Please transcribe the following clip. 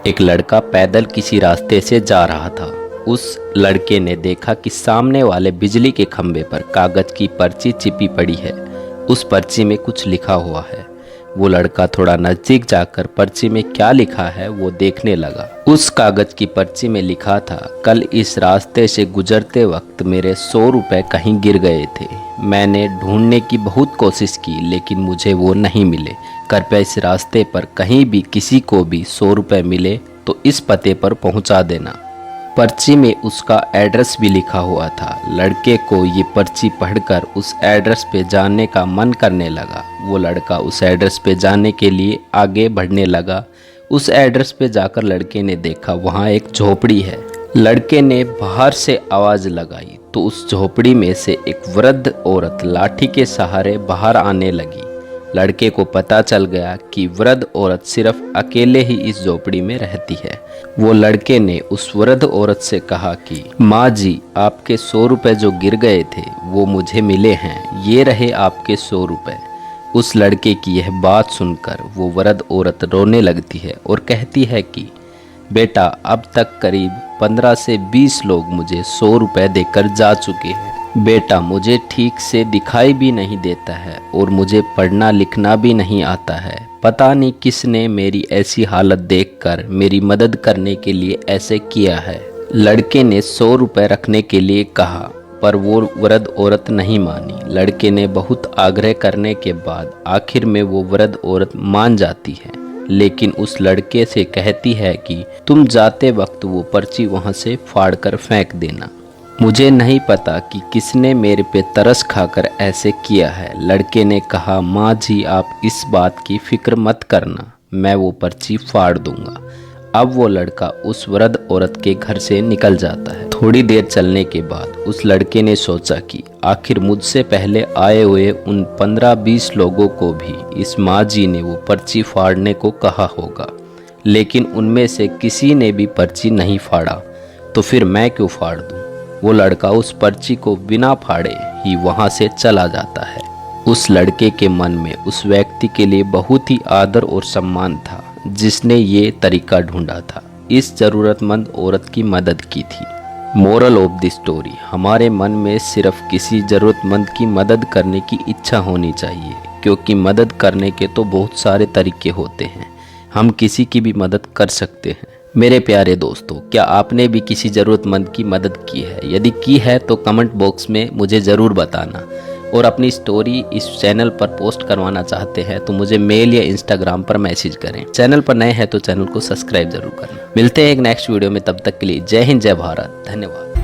एक लड़का पैदल किसी रास्ते से जा रहा था। उस लड़के ने देखा कि सामने वाले बिजली के खंभे पर कागज की पर्ची चिपी पड़ी है। उस पर्ची में कुछ लिखा हुआ है। वो लड़का थोड़ा नजदीक जाकर पर्ची में क्या लिखा है वो देखने लगा। उस कागज की पर्ची में लिखा था, कल इस रास्ते से गुजरते वक्त मेरे 100 रुपए कहीं गिर गए थे। मैंने ढूंढने की बहुत कोशिश की लेकिन मुझे वो नहीं मिले। कृपया इस रास्ते पर कहीं भी किसी को भी 100 रुपए मिले तो इस पते पर पहुंचा देना। पर्ची में उसका एड्रेस भी लिखा हुआ था। लड़के को ये पर्ची पढ़कर उस एड्रेस पे जाने का मन करने लगा। वो लड़का उस एड्रेस पे जाने के लिए आगे बढ़ने लगा। उस एड्रेस पे जाकर लड़के ने देखा वहाँ एक झोपड़ी है। लड़के ने बाहर से आवाज़ लगाई तो उस झोपड़ी में से एक वृद्ध औरत लाठी के सहारे बाहर आने लगी। लड़के को पता चल गया कि वृद्ध औरत सिर्फ अकेले ही इस झोपड़ी में रहती है। वो लड़के ने उस वृद्ध औरत से कहा कि माँ जी, आपके 100 रुपए जो गिर गए थे वो मुझे मिले हैं, ये रहे आपके 100 रुपए। उस लड़के की यह बात सुनकर वो वृद्ध औरत रोने लगती है और कहती है कि बेटा, अब तक करीब 15 से 20 लोग मुझे 100 रुपए देकर जा चुके हैं। बेटा, मुझे ठीक से दिखाई भी नहीं देता है और मुझे पढ़ना लिखना भी नहीं आता है। पता नहीं किसने मेरी ऐसी हालत देखकर मेरी मदद करने के लिए ऐसे किया है। लड़के ने 100 रुपए रखने के लिए कहा पर वो वृद्ध औरत नहीं मानी। लड़के ने बहुत आग्रह करने के बाद आखिर में वो वृद्ध औरत मान जाती है, लेकिन उस लड़के से कहती है कि तुम जाते वक्त वो पर्ची वहाँ से फाड़ कर फेंक देना। मुझे नहीं पता कि किसने मेरे पे तरस खाकर ऐसे किया है। लड़के ने कहा, माँ जी, आप इस बात की फिक्र मत करना, मैं वो पर्ची फाड़ दूंगा। अब वो लड़का उस वृद्ध औरत के घर से निकल जाता है। थोड़ी देर चलने के बाद उस लड़के ने सोचा कि आखिर मुझसे पहले आए हुए उन 15-20 लोगों को भी इस माँ जी ने वो पर्ची फाड़ने को कहा होगा, लेकिन उनमें से किसी ने भी पर्ची नहीं फाड़ा, तो फिर मैं क्यों फाड़ दूँ। वो लड़का उस पर्ची को बिना फाड़े ही वहाँ से चला जाता है। उस लड़के के मन में उस व्यक्ति के लिए बहुत ही आदर और सम्मान था जिसने ये तरीका ढूंढा था, इस ज़रूरतमंद औरत की मदद की थी। मोरल ऑफ द स्टोरी, हमारे मन में सिर्फ किसी ज़रूरतमंद की मदद करने की इच्छा होनी चाहिए, क्योंकि मदद करने के तो बहुत सारे तरीके होते हैं। हम किसी की भी मदद कर सकते हैं। मेरे प्यारे दोस्तों, क्या आपने भी किसी ज़रूरतमंद की मदद की है? यदि की है तो कमेंट बॉक्स में मुझे ज़रूर बताना। और अपनी स्टोरी इस चैनल पर पोस्ट करवाना चाहते हैं तो मुझे मेल या इंस्टाग्राम पर मैसेज करें। चैनल पर नए हैं तो चैनल को सब्सक्राइब जरूर करना। मिलते हैं एक नेक्स्ट वीडियो में, तब तक के लिए जय हिंद, जय भारत, धन्यवाद।